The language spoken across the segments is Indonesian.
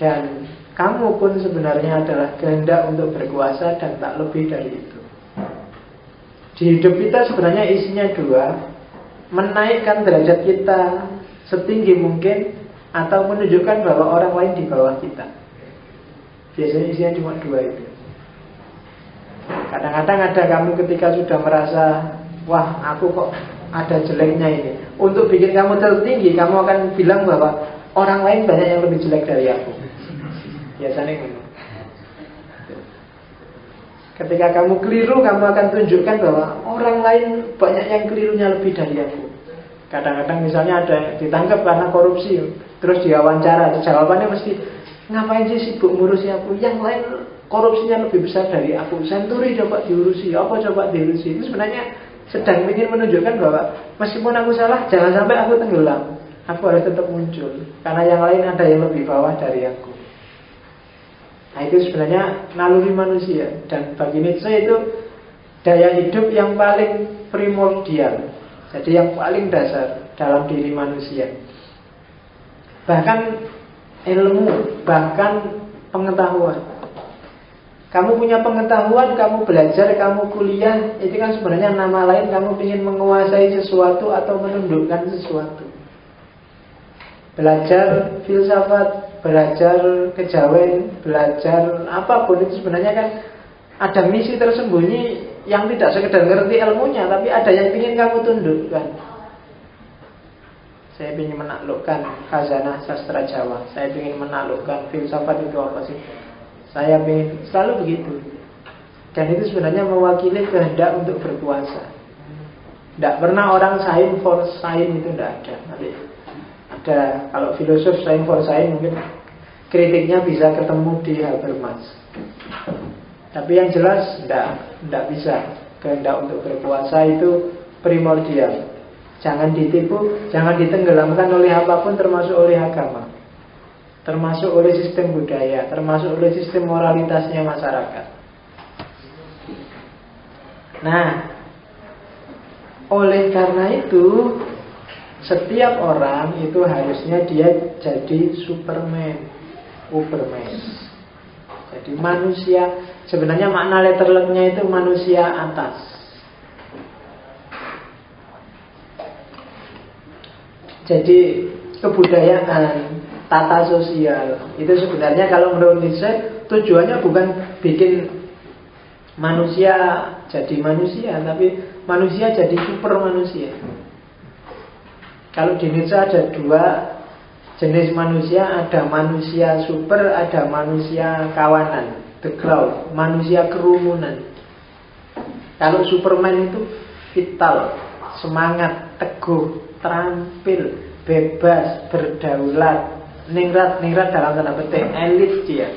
Dan kamu pun sebenarnya adalah kehendak untuk berkuasa dan tak lebih dari itu. Di hidup kita sebenarnya isinya dua: menaikkan derajat kita setinggi mungkin, atau menunjukkan bahwa orang lain di bawah kita. Biasanya isinya cuma dua itu. Kadang-kadang ada kamu ketika sudah merasa, wah aku kok ada jeleknya ini, untuk bikin kamu tertinggi, kamu akan bilang bahwa orang lain banyak yang lebih jelek dari aku. Biasanya gitu. Ketika kamu keliru, kamu akan tunjukkan bahwa orang lain banyak yang kelirunya lebih dari aku. Kadang-kadang misalnya ada yang ditangkap karena korupsi, terus diwawancara, jawabannya mesti, ngapain sih sibuk ngurusi aku, yang lain korupsinya lebih besar dari aku, Senturi coba diurusi, apa coba diurusi. Itu sebenarnya sedang ingin menunjukkan bahwa meskipun aku salah, jangan sampai aku tenggelam. Aku harus tetap muncul, karena yang lain ada yang lebih bawah dari aku. Nah itu sebenarnya naluri manusia. Dan bagi Nietzsche itu daya hidup yang paling primordial, jadi yang paling dasar dalam diri manusia. Bahkan ilmu, bahkan pengetahuan. Kamu punya pengetahuan, kamu belajar, kamu kuliah, itu kan sebenarnya nama lain kamu ingin menguasai sesuatu atau menundukkan sesuatu. Belajar filsafat, belajar kejawen, belajar apapun, itu sebenarnya kan ada misi tersembunyi yang tidak sekedar ngerti ilmunya, tapi ada yang ingin kamu tundukkan. Saya ingin menaklukkan khazanah sastra Jawa, saya ingin menaklukkan filsafat itu apa sih, saya ingin, selalu begitu. Dan itu sebenarnya mewakili kehendak untuk berkuasa. Tidak pernah orang sign for sign, itu tidak ada. Nanti ada, kalau filosof sign for sign mungkin kritiknya bisa ketemu di Habermas. Tapi yang jelas tidak bisa. Kehendak untuk berkuasa itu primordial. Jangan ditipu, jangan ditenggelamkan oleh apapun, termasuk oleh agama, termasuk oleh sistem budaya, termasuk oleh sistem moralitasnya masyarakat. Nah, oleh karena itu setiap orang itu harusnya dia jadi Superman, Uberman. Jadi manusia, sebenarnya makna letterlengnya itu manusia atas. Jadi kebudayaan, tata sosial, itu sebenarnya kalau menurut Nietzsche tujuannya bukan bikin manusia jadi manusia, tapi manusia jadi super manusia. Kalau di Nietzsche ada dua jenis manusia, ada manusia super, ada manusia kawanan, the crowd, manusia kerumunan. Kalau Superman itu vital, semangat, teguh, terampil, bebas, berdaulat, ningrat dalam tanda petik, elit dia.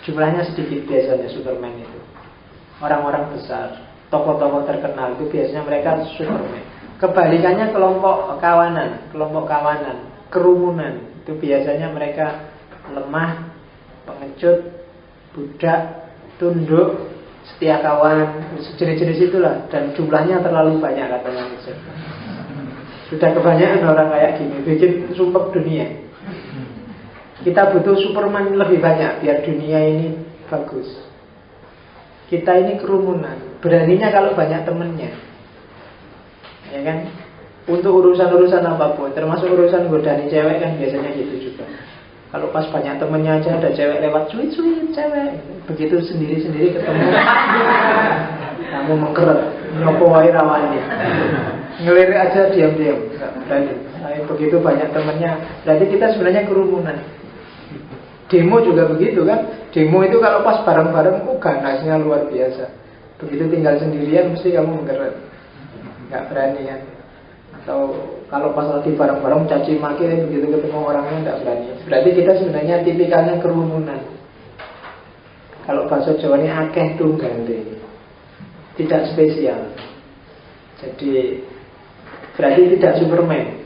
Jumlahnya sedikit biasanya Superman itu. Orang-orang besar, tokoh-tokoh terkenal itu biasanya mereka Superman. Kebalikannya kelompok kawanan, kerumunan, itu biasanya mereka lemah, pengecut, budak, tunduk, setia kawan, jenis-jenis itulah. Dan jumlahnya terlalu banyak katanya. Sudah kebanyakan orang kayak gini, bikin sumpah dunia. Kita butuh Superman lebih banyak biar dunia ini bagus. Kita ini kerumunan, beraninya kalau banyak temennya, ya kan? Untuk urusan-urusan apapun, termasuk urusan godani cewek kan biasanya gitu juga. Kalau pas banyak temennya aja ada cewek lewat, cuit-cuit cewek. Begitu sendiri-sendiri ketemu, kamu mengkeret, nyopo wae rawannya, ngelirik aja diam-diam, nggak berani. Begitu banyak temennya, berarti kita sebenarnya kerumunan. Demo juga begitu kan. Demo itu kalau pas bareng-bareng, ganasnya luar biasa. Begitu tinggal sendirian mesti kamu mengkeret, nggak berani kan. Atau kalau pas lagi bareng-bareng caci maki, begitu ketemu orangnya nggak berani. Berarti kita sebenarnya tipikalnya kerumunan. Kalau bahasa Jawa ini akeh tunggale, tidak spesial. Jadi berarti tidak Superman.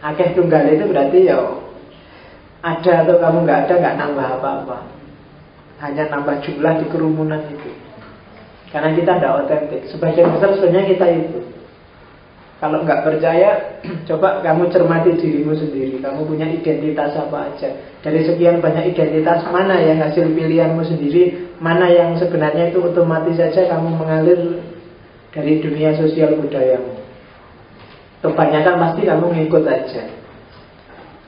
Akeh tunggale itu berarti ya ada atau kamu nggak ada, nggak nambah apa-apa, hanya nambah jumlah di kerumunan itu. Karena kita tidak otentik. Sebagian besar sebenarnya kita itu. Kalau nggak percaya, coba kamu cermati dirimu sendiri. Kamu punya identitas apa aja? Dari sekian banyak identitas, mana yang hasil pilihanmu sendiri, mana yang sebenarnya itu otomatis saja kamu mengalir dari dunia sosial budayamu. Kebanyakan pasti kamu ngikut aja.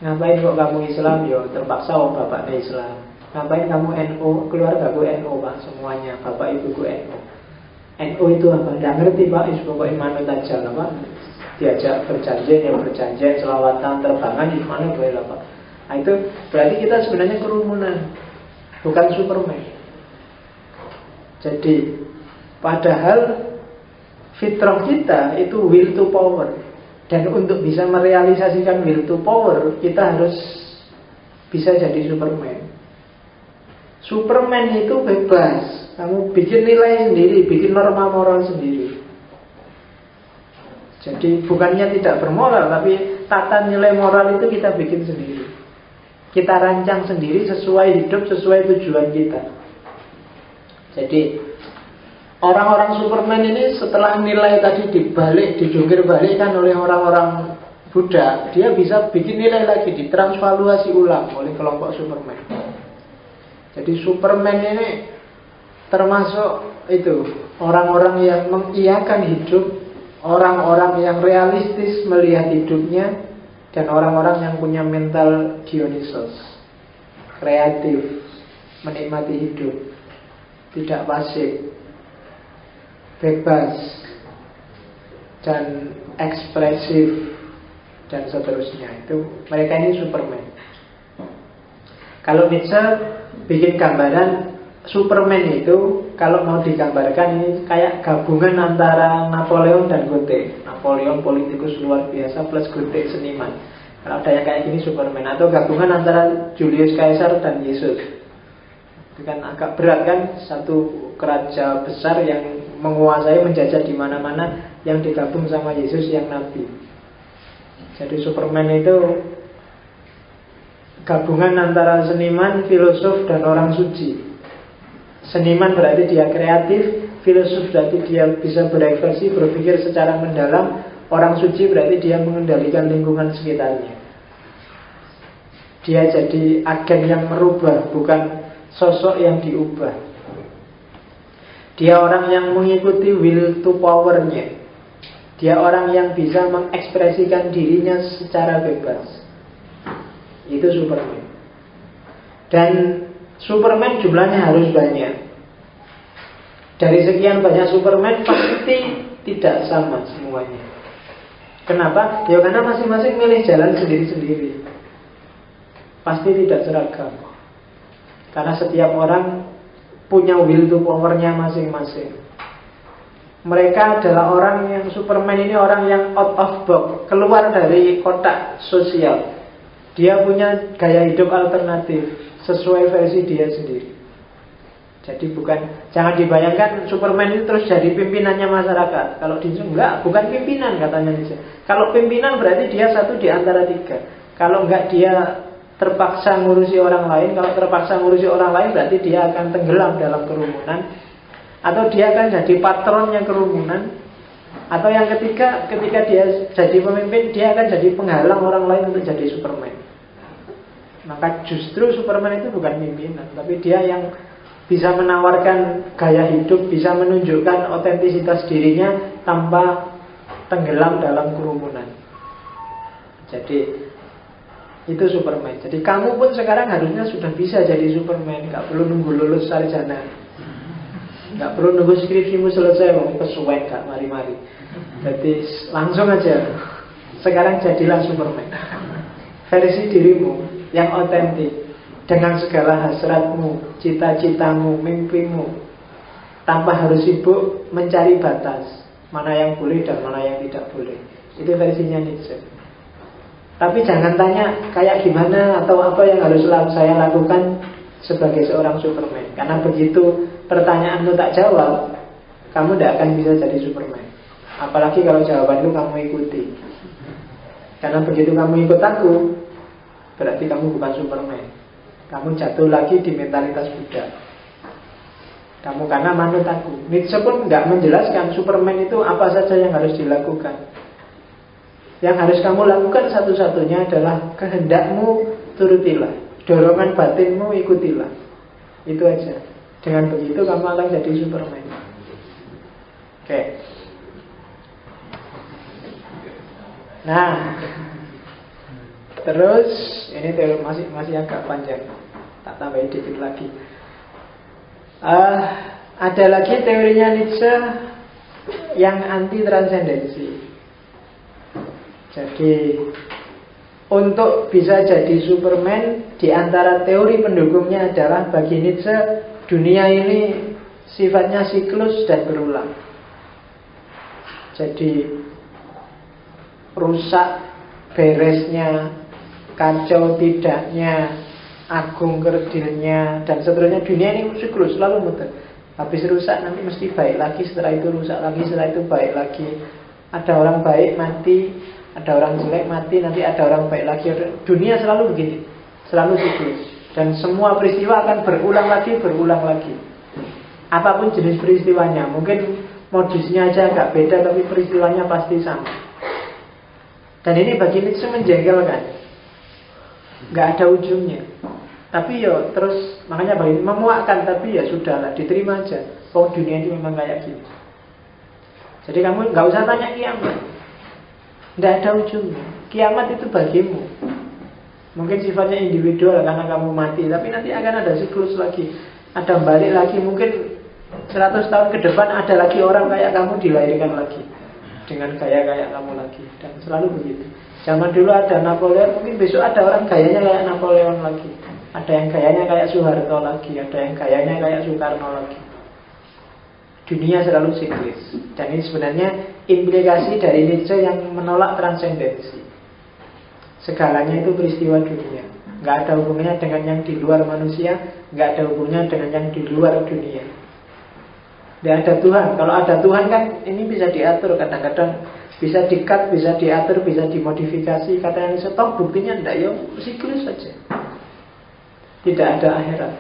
Ngapain kok kamu Islam? Yo terpaksa bapaknya Islam. Ngapain kamu NU? Keluargaku NU Pak, semuanya. Bapak ibuku NU. NU itu apa? Nggak ngerti Pak, pokoknya manut aja lah Pak. Diajak berjanjian, yang berjanjian, selawatan, terbangan, di mana boleh lah Pak. Nah itu berarti kita sebenarnya kerumunan, bukan Superman. Jadi padahal fitrah kita itu will to power. Dan untuk bisa merealisasikan will to power, kita harus bisa jadi Superman. Superman itu bebas. Kamu bikin nilai sendiri, bikin norma moral sendiri. Jadi bukannya tidak bermoral, tapi tata nilai moral itu kita bikin sendiri. Kita rancang sendiri sesuai hidup, sesuai tujuan kita. Jadi orang-orang Superman ini setelah nilai tadi dibalik, dijungkir balikkan oleh orang-orang Buddha, dia bisa bikin nilai lagi, ditransvaluasi ulang oleh kelompok Superman. Jadi Superman ini termasuk itu orang-orang yang mengiyakan hidup, orang-orang yang realistis melihat hidupnya, dan orang-orang yang punya mental Dionysos, kreatif, menikmati hidup, tidak pasif, bebas, dan ekspresif, dan seterusnya. Itu mereka ini Superman. Kalau Nietzsche bikin gambaran Superman itu, kalau mau digambarkan ini kayak gabungan antara Napoleon dan Goethe. Napoleon politikus luar biasa plus Goethe seniman. Kalau ada yang kayak gini Superman. Atau gabungan antara Julius Caesar dan Yesus. Itu kan agak berat kan, satu kerajaan besar yang menguasai, menjajah di mana-mana, yang digabung sama Yesus yang nabi. Jadi Superman itu gabungan antara seniman, filosof, dan orang suci. Seniman berarti dia kreatif, filosof berarti dia bisa berekspresi, berpikir secara mendalam, orang suci berarti dia mengendalikan lingkungan sekitarnya. Dia jadi agen yang merubah, bukan sosok yang diubah. Dia orang yang mengikuti will to power-nya. Dia orang yang bisa mengekspresikan dirinya secara bebas. Itu Superman. Dan Superman jumlahnya harus banyak. Dari sekian banyak Superman pasti tidak sama semuanya. Kenapa? Ya karena masing-masing milih jalan sendiri-sendiri. Pasti tidak seragam. Karena setiap orang punya will to power-nya masing-masing. Mereka adalah orang yang Superman ini orang yang out of box, keluar dari kotak sosial. Dia punya gaya hidup alternatif sesuai versi dia sendiri. Jadi jangan dibayangkan Superman itu terus jadi pimpinannya masyarakat. Kalau di enggak, bukan pimpinan katanya Nietzsche. Kalau pimpinan berarti dia satu di antara tiga. Kalau enggak dia terpaksa ngurusi orang lain. Kalau terpaksa ngurusi orang lain berarti dia akan tenggelam dalam kerumunan. Atau dia akan jadi patronnya kerumunan. Atau yang ketiga, ketika dia jadi pemimpin, dia akan jadi penghalang orang lain untuk jadi Superman. Maka justru Superman itu bukan pimpinan, tapi dia yang bisa menawarkan gaya hidup, bisa menunjukkan otentisitas dirinya tanpa tenggelam dalam kerumunan. Jadi itu Superman. Jadi kamu pun sekarang harusnya sudah bisa jadi Superman. Gak perlu nunggu lulus sarjana, gak perlu nunggu skripsimu selesai, mau kesuwen gak mari-mari. Jadi langsung aja sekarang jadilah Superman. Versi dirimu yang otentik, dengan segala hasratmu, cita-citamu, mimpimu, tanpa harus sibuk mencari batas mana yang boleh dan mana yang tidak boleh. Itu versinya Nietzsche. Tapi jangan tanya kayak gimana atau apa yang harus saya lakukan sebagai seorang Superman. Karena begitu pertanyaanmu tak jawab, kamu tidak akan bisa jadi Superman. Apalagi kalau jawabanmu kamu ikuti. Karena begitu kamu ikut aku, berarti kamu bukan Superman. Kamu jatuh lagi di mentalitas Buddha. Kamu karena manut aku. Nietzsche pun nggak menjelaskan Superman itu apa saja yang harus dilakukan. Yang harus kamu lakukan satu-satunya adalah kehendakmu turutilah, dorongan batinmu ikutilah. Itu aja. Dengan begitu kamu akan jadi Superman. Oke. Nah, terus ini teori masih agak panjang. Tak tambahin dikit lagi. Ada lagi teorinya Nietzsche yang anti transendensi. Jadi untuk bisa jadi Superman, di antara teori pendukungnya adalah bagi Nietzsche dunia ini sifatnya siklus dan berulang. Jadi rusak beresnya, kacau tidaknya, agung kerdilnya, dan seterusnya. Dunia ini siklus, selalu muter. Habis rusak nanti mesti baik lagi, setelah itu rusak lagi, setelah itu baik lagi. Ada orang baik mati, ada orang jelek mati, nanti ada orang baik lagi. Dunia selalu begini, selalu siklus. Dan semua peristiwa akan berulang lagi, berulang lagi. Apapun jenis peristiwanya, mungkin modusnya aja agak beda, tapi peristiwanya pasti sama. Dan ini bagi Nietzsche menjengkelkan, nggak ada ujungnya. Tapi ya terus, makanya bagi memuakkan, tapi ya sudahlah, diterima aja. Oh, dunia ini memang kayak gini. Jadi kamu nggak usah tanya kiamat, nggak ada ujungnya. Kiamat itu bagimu. Mungkin sifatnya individual karena kamu mati, tapi nanti akan ada siklus lagi. Ada balik lagi, mungkin 100 tahun ke depan ada lagi orang kayak kamu dilahirkan lagi, dengan gaya kayak kamu lagi. Dan selalu begitu. Zaman dulu ada Napoleon, mungkin besok ada orang gayanya kayak Napoleon lagi. Ada yang gayanya kayak Soeharto lagi, ada yang gayanya kayak Soekarno lagi. Dunia selalu siklis. Dan ini sebenarnya implikasi dari Nietzsche yang menolak transendensi. Segalanya itu peristiwa dunia, nggak ada hubungannya dengan yang di luar manusia, nggak ada hubungannya dengan yang di luar dunia. Tidak ada Tuhan. Kalau ada Tuhan kan ini bisa diatur, kadang-kadang bisa di-cut, bisa diatur, bisa dimodifikasi. Katanya stop, buktinya tidak, ya siklus saja. Tidak ada akhirat.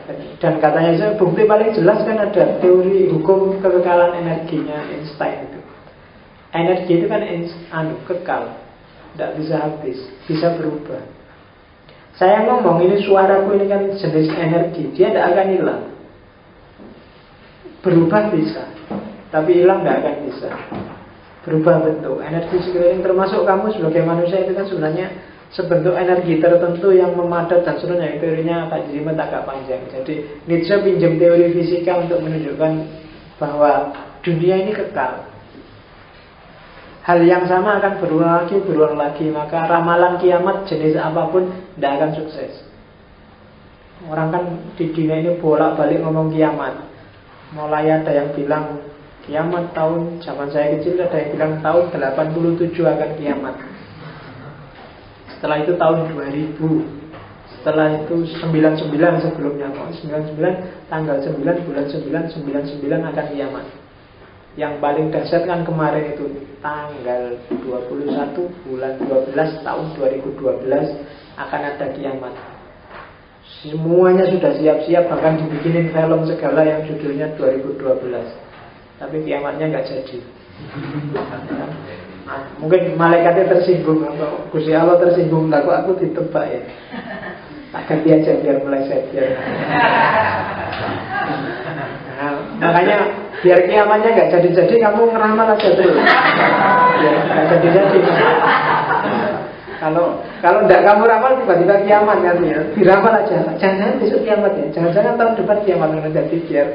Dan katanya saya bukti paling jelas kan ada teori hukum kekekalan energinya Einstein itu. Energi itu kan kekal, tidak bisa habis, bisa berubah. Saya ngomong ini suaraku ini kan jenis energi, dia tidak akan hilang. Berubah bisa, tapi hilang tidak akan bisa. Berubah bentuk. Energi sekeliling termasuk kamu sebagai manusia itu kan sebenarnya sebentuk energi tertentu yang memadat dan seterusnya. Teorinya Pak Jirimet agak panjang. Jadi Nietzsche pinjam teori fisika untuk menunjukkan bahwa dunia ini kekal. Hal yang sama akan berulang lagi. Maka ramalan kiamat jenis apapun tidak akan sukses. Orang kan di dunia ini bolak-balik ngomong kiamat. Mulai ada yang bilang kiamat tahun, zaman saya kecil ada yang bilang tahun 87 akan kiamat. Setelah itu tahun 2000. Setelah itu 99 sebelumnya. 99 tanggal 9 bulan 9 99 akan kiamat. Yang paling dahsyat kan kemarin itu tanggal 21 bulan 12 tahun 2012 akan ada kiamat. Semuanya sudah siap-siap, bahkan dibikinin film segala yang judulnya 2012. Tapi kiamatnya nggak jadi. Nah, mungkin malaikatnya tersinggung atau Gusti Allah tersinggung, lah kok aku ditebak ya. Tak ganti aja biar meleset biar. Nah, makanya biar kiamatnya nggak jadi-jadi, kamu ngeramal aja terus. Biar nggak jadi-jadi. Kalau tidak kamu ramal tiba-tiba kiamat kan ya, diramal aja. Jangan besok kiamat ya, jangan-jangan tahun depan kiamat akan jadi, biar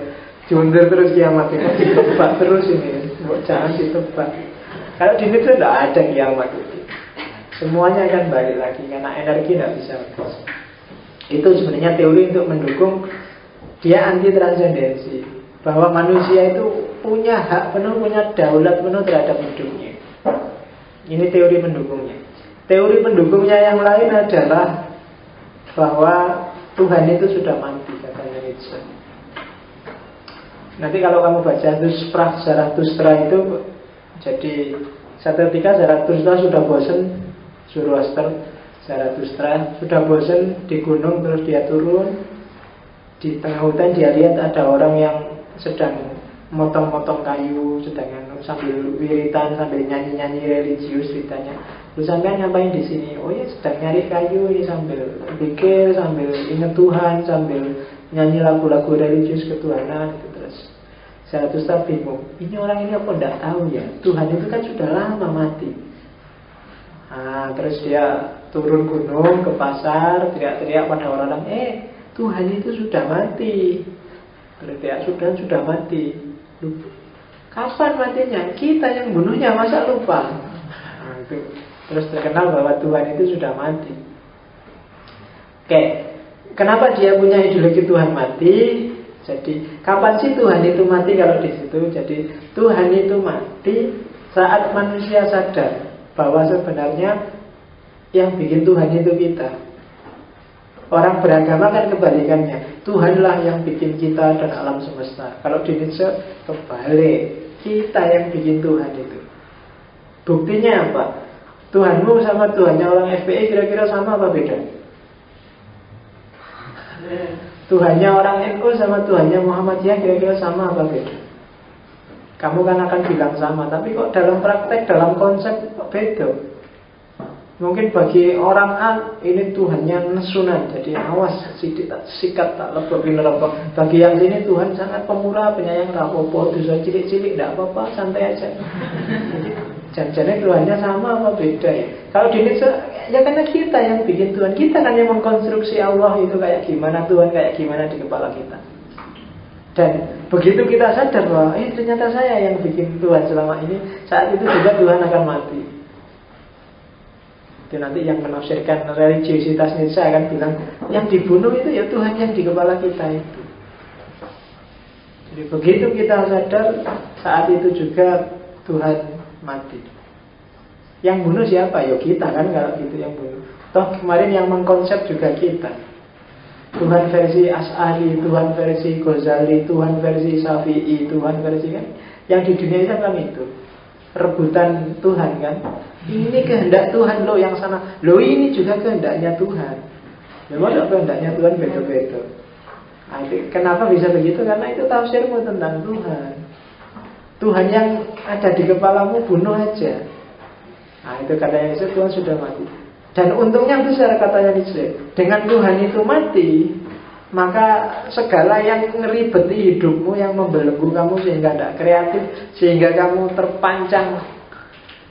diundur terus kiamat itu, ditebak terus ini. Jangan ditebak. Kalau di Nietzsche tidak ada kiamat itu. Semuanya akan balik lagi karena energi tidak bisa habis. Itu sebenarnya teori untuk mendukung dia anti transendensi, bahwa manusia itu punya hak penuh, punya daulat penuh terhadap hidupnya. Ini teori pendukungnya. Teori pendukungnya yang lain adalah bahwa Tuhan itu sudah mati, katanya Nietzsche. Nanti kalau kamu baca Sprach Zarathustra itu, jadi satu ketika Zarathustra sudah bosan, Zarathustra sudah bosan di gunung, terus dia turun di tengah hutan, dia lihat ada orang yang sedang motong-motong kayu, sedangkan sambil wiritan, sambil nyanyi-nyanyi religius ceritanya. Lu sampean ngapain di sini? Oh ya sedang nyari kayu ini, sambil pikir, sambil ingat Tuhan, sambil nyanyi lagu-lagu religius ketuhanan gitu. Terus Zarathustra bingung, ini orang ini apa enggak tahu ya, Tuhan itu kan sudah lama mati. Terus dia turun gunung ke pasar, teriak-teriak pada orang-orang, Tuhan itu sudah mati. Terus dia sudah mati. Kapan matinya? Kita yang bunuhnya, masa lupa? Itu. Terus terkenal bahwa Tuhan itu sudah mati. Oke, kenapa dia punya ideologi Tuhan mati? Jadi kapan sih Tuhan itu mati kalau di situ? Jadi Tuhan itu mati saat manusia sadar bahwa sebenarnya yang bikin Tuhan itu kita. Orang beragama kan kebalikannya, Tuhanlah yang bikin kita dan alam semesta. Kalau di Nietzsche kebalik, kita yang bikin Tuhan itu. Buktinya apa? Tuhanmu sama Tuhannya orang FPI kira-kira sama apa beda? Tuhannya orang NU sama Tuhannya Muhammadiyah kira-kira sama apa beda? Kamu kan akan bilang sama, tapi kok dalam praktek, dalam konsep kok beda? Mungkin bagi orang A ini Tuhannya nesunan, jadi awas sikat tak lebih neraka. Bagi yang ini Tuhan sangat pemurah, penyayang, rapopo, dosa cilik-cilik, tidak apa-apa, santai aja. Jadi Tuhannya sama apa beda ya? Kalau di Nietzsche, ya karena kita yang bikin Tuhan, kita kan yang mengkonstruksi Allah itu kayak gimana, Tuhan kayak gimana di kepala kita. Dan begitu kita sadar bahwa ternyata saya yang bikin Tuhan selama ini, saat itu juga Tuhan akan mati. Itu nanti yang menafsirkan religiositas Nietzsche akan bilang, yang dibunuh itu ya Tuhan yang di kepala kita itu. Jadi begitu kita sadar, saat itu juga Tuhan mati. Yang bunuh siapa? Ya kita kan, kalau gitu yang bunuh. Toh kemarin yang mengkonsep juga kita. Tuhan versi Asy'ari, Tuhan versi Ghazali, Tuhan versi Syafi'i, Tuhan versi kan. Yang di dunia itu kan itu rebutan Tuhan kan. Ini kehendak Tuhan lo yang sana. Lo ini juga kehendaknya Tuhan. Memang kehendaknya Tuhan beda-beda. Kenapa bisa begitu? Karena itu tafsirmu tentang Tuhan. Tuhan yang ada di kepalamu bunuh aja. Itu katanya Nietzsche, Tuhan sudah mati. Dan untungnya besar katanya Nietzsche, dengan Tuhan itu mati, maka segala yang ngeribeti hidupmu, yang membelenggu kamu sehingga tidak kreatif, sehingga kamu terpancang,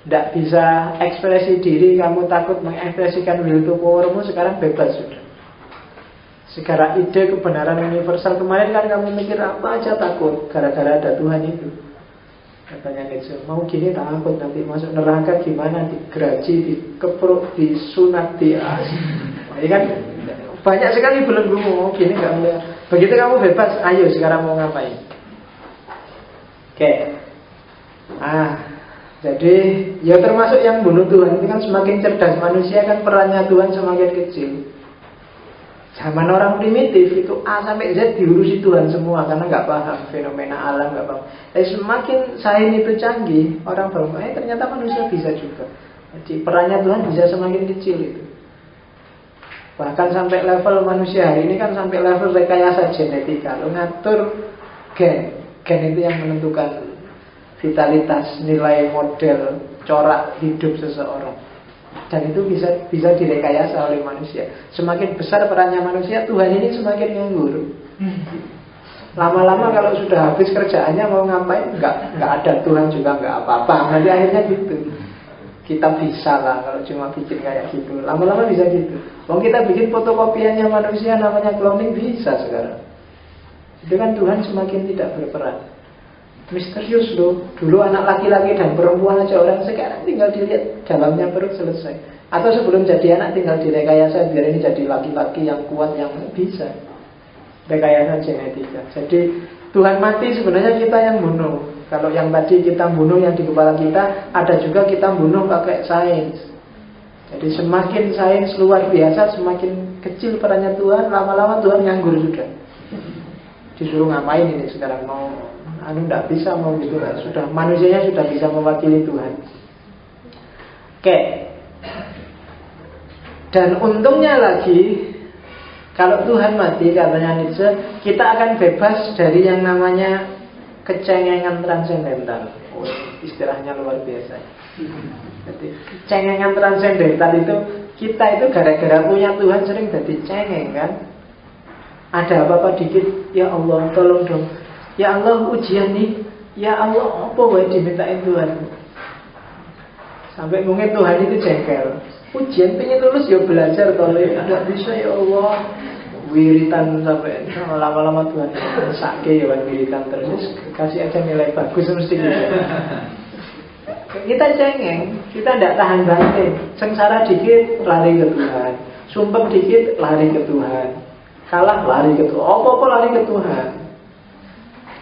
tidak bisa ekspresi diri, kamu takut mengekspresikan will to powermu, sekarang bebas sudah. Sekarang ide kebenaran universal, kemarin kan kamu mikir apa aja takut, gara-gara ada Tuhan itu. Katanya Nietzsche, mau gini takut nanti masuk neraka gimana, digeraji, dikepruk, disunat, ini kan banyak sekali belenggumu. Mau gini gak boleh. Begitu kamu bebas, ayo sekarang mau ngapain? Oke. Jadi ya termasuk yang bunuh Tuhan itu kan semakin cerdas manusia kan, perannya Tuhan semakin kecil. Zaman orang primitif itu A sampai Z diurusi Tuhan semua karena nggak paham fenomena alam, nggak paham. Semakin sains itu canggih, orang baru ternyata manusia bisa juga. Jadi perannya Tuhan bisa semakin kecil itu. Bahkan sampai level manusia hari ini kan sampai level rekayasa genetika. Lo ngatur gen itu yang menentukan vitalitas, nilai, model, corak hidup seseorang. Dan itu bisa direkayasa oleh manusia. Semakin besar perannya manusia, Tuhan ini semakin nganggur. Lama-lama kalau sudah habis kerjaannya mau ngapain, nggak ada Tuhan juga nggak apa-apa. Nanti akhirnya gitu. Kita bisa lah kalau cuma bikin kayak gitu. Lama-lama bisa gitu. Kalau kita bikin fotokopiannya manusia namanya cloning bisa sekarang. Itu kan Tuhan semakin tidak berperan. Misterius loh. Dulu anak laki-laki dan perempuan aja orang, sekarang tinggal dilihat dalamnya perut selesai. Atau sebelum jadi anak tinggal direkayasa biar ini jadi laki-laki yang kuat, yang bisa. Rekayasa genetika. Jadi Tuhan mati sebenarnya kita yang bunuh. Kalau yang tadi kita bunuh yang di kepala kita, ada juga kita bunuh pakai sains. Jadi semakin sains luar biasa, semakin kecil perannya Tuhan. Lama-lama Tuhan nganggur sudah. Disuruh ngapain ini sekarang, mau tidak bisa, mau gitu lah. Sudah manusianya sudah bisa mewakili Tuhan. Oke. Dan untungnya lagi, kalau Tuhan mati katanya Nietzsche, kita akan bebas dari yang namanya kecengengan transendental. Oh, istilahnya luar biasa. Jadi cengengan transendental itu, kita itu gara-gara punya Tuhan sering jadi cengeng kan. Ada apa-apa dikit, ya Allah tolong dong, ya Allah ujian nih, ya Allah apa boleh dimintain Tuhan. Sampai mungkin Tuhan itu jengkel. Ujian pengen lulus ya belajar, kalau nggak bisa ya Allah wiritan sampai lama-lama Tuhan sakit ya kan, wiritan terus kasih aja nilai bagus mesti gitu. Kita cengeng, kita tidak tahan banting. Sengsara dikit lari ke Tuhan, sumpah dikit lari ke Tuhan, kalah lari ke Tuhan, apa-apa lari ke Tuhan.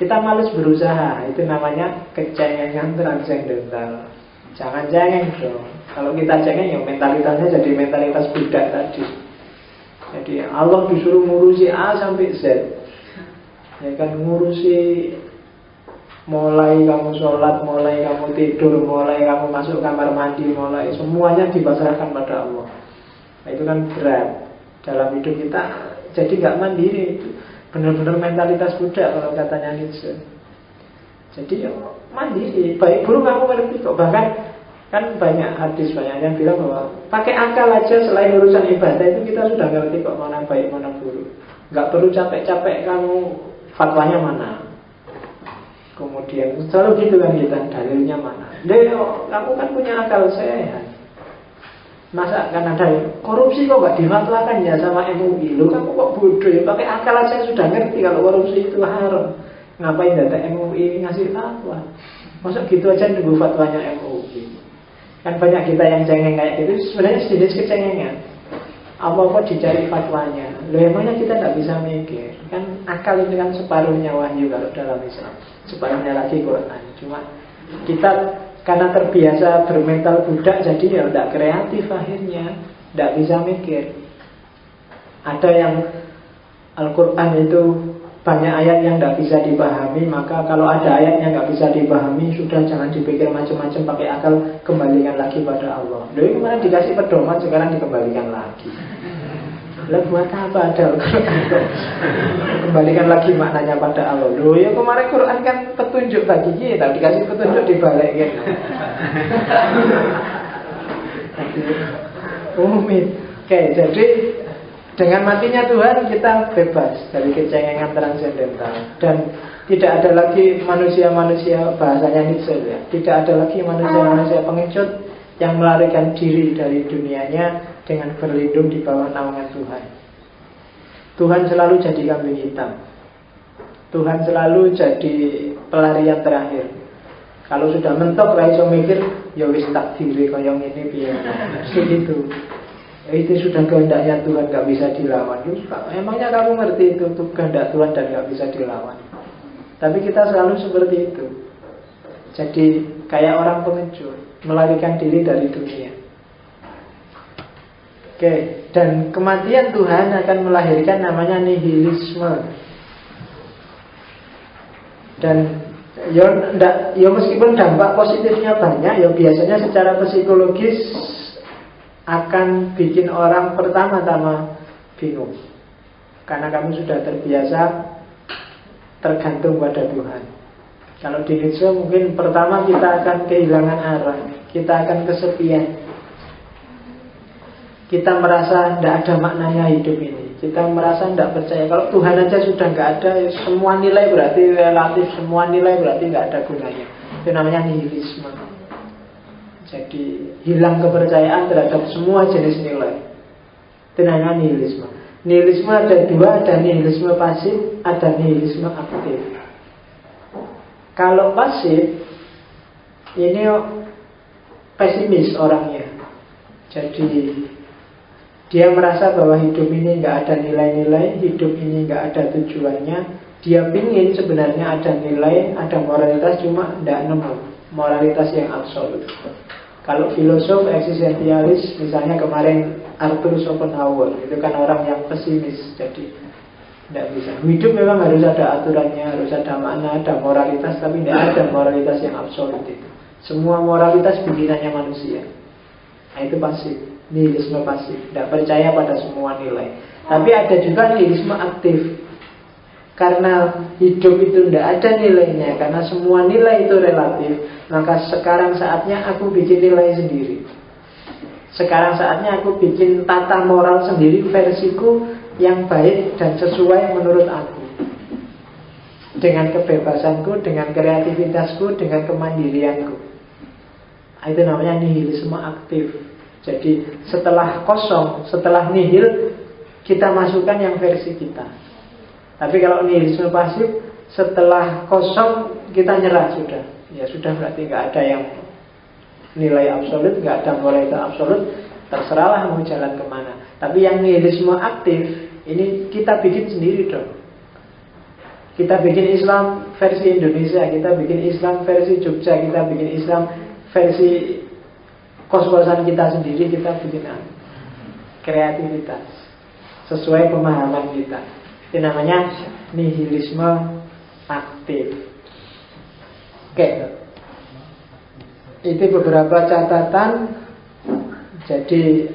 Kita malas berusaha, itu namanya kecengengan transendental. Jangan cengeng dong. Kalau kita cengeng ya mentalitasnya jadi mentalitas budak tadi. Jadi Allah disuruh ngurusi A sampai Z, ya kan, ngurusi mulai kamu sholat, mulai kamu tidur, mulai kamu masuk kamar mandi, mulai semuanya dipasrahkan pada Allah. Nah, itu kan berat dalam hidup kita. Jadi nggak mandiri, itu benar-benar mentalitas budak kalau katanya Nietzsche. Jadi ya, mandiri, baik buruk kamu ngerti kok. Bahkan kan banyak hadis, banyak yang bilang bahwa pakai akal aja selain urusan ibadah itu kita sudah ngerti kok mana baik mana buruk. Nggak perlu capek-capek kamu fatwanya mana. Kemudian selalu gitu kan kita, dalilnya mana. Deo, kamu kan punya akal sehat. Masa kan ada korupsi kok nggak difatwakan ya sama MUI. Lu kamu kok bodoh ya, pakai akal aja sudah ngerti kalau korupsi itu haram. Ngapain data MUI ngasih fatwa? Masa gitu aja nunggu fatwanya MUI. Kan banyak kita yang cengeng kayak gitu, sebenarnya sejenis kecengengan. Apa-apa dicari fatwanya. Loh emangnya kita tidak bisa mikir. Kan akal itu kan separuhnya wahyu kalau dalam Islam, separuhnya lagi Quran. Cuma kita karena terbiasa bermental budak, jadi ya tidak kreatif akhirnya, tidak bisa mikir. Ada yang Al-Quran itu banyak ayat yang tidak bisa dipahami, maka kalau ada ayat yang tidak bisa dipahami, sudah jangan dipikir macam-macam, pakai akal, kembalikan lagi pada Allah. Lalu kemarin dikasih pedoman, sekarang dikembalikan lagi. Lalu buat apa ada Al-Quran? Kembalikan lagi maknanya pada Allah. Lalu ya kemarin Quran kan petunjuk bagi kita, dikasih petunjuk dibalikin. Oke, jadi dengan matinya Tuhan kita bebas dari kecengengan transendental. Dan tidak ada lagi manusia-manusia, bahasanya Nietzsche ya, tidak ada lagi manusia-manusia pengecut yang melarikan diri dari dunianya dengan berlindung di bawah naungan Tuhan. Tuhan selalu jadi kambing hitam. Tuhan selalu jadi pelarian terakhir. Kalau sudah mentok ra iso mikir, ya wis takdire kaya ngene piye. Segitu. Itu sudah kehendaknya Tuhan, gak bisa dilawan. Emangnya kamu ngerti itu kehendak Tuhan dan gak bisa dilawan? Tapi kita selalu seperti itu. Jadi kayak orang pengecut, melarikan diri dari dunia. Oke, dan kematian Tuhan akan melahirkan namanya nihilisme. Dan ya meskipun dampak positifnya banyak, ya biasanya secara psikologis akan bikin orang pertama-tama bingung. Karena kamu sudah terbiasa tergantung pada Tuhan. Kalau di Nietzsche mungkin pertama kita akan kehilangan arah, kita akan kesepian. Kita merasa tidak ada maknanya hidup ini. Kita merasa tidak percaya. Kalau Tuhan aja sudah nggak ada, ya semua nilai berarti relatif, semua nilai berarti nggak ada gunanya. Itu namanya nihilisme. Jadi hilang kepercayaan terhadap semua jenis nilai. Itu namanya nihilisme. Nihilisme ada dua, ada nihilisme pasif, ada nihilisme aktif. Kalau pasif, ini pesimis orangnya. Jadi dia merasa bahwa hidup ini nggak ada nilai-nilai, hidup ini nggak ada tujuannya. Dia pingin sebenarnya ada nilai, ada moralitas, cuma tidak nemu moralitas yang absolut. Kalau filosof eksistensialis, misalnya kemarin Arthur Schopenhauer, itu kan orang yang pesimis, jadi tidak bisa. Hidup memang harus ada aturannya, harus ada makna, ada moralitas, tapi tidak ada moralitas yang absolut itu. Semua moralitas bikinannya manusia. Nah, itu pasif, nihilisme pasif, tidak percaya pada semua nilai. Tapi ada juga nihilisme aktif. Karena hidup itu tidak ada nilainya, karena semua nilai itu relatif, maka sekarang saatnya aku bikin nilai sendiri. Sekarang saatnya aku bikin tata moral sendiri, versiku yang baik dan sesuai menurut aku, dengan kebebasanku, dengan kreativitasku, dengan kemandirianku. Itu namanya nihilisme aktif. Jadi setelah kosong, setelah nihil, kita masukkan yang versi kita. Tapi kalau nihilisme pasif, setelah kosong kita nyerah sudah. Ya sudah, berarti nggak ada yang nilai absolut, nggak ada moralitas absolut, terserahlah mau jalan kemana. Tapi yang nihilisme aktif ini kita bikin sendiri dong. Kita bikin Islam versi Indonesia, kita bikin Islam versi Jogja, kita bikin Islam versi kos-kosan kita sendiri, kita bikin kreativitas sesuai pemahaman kita. Itu namanya nihilisme aktif. Oke. Itu beberapa catatan. Jadi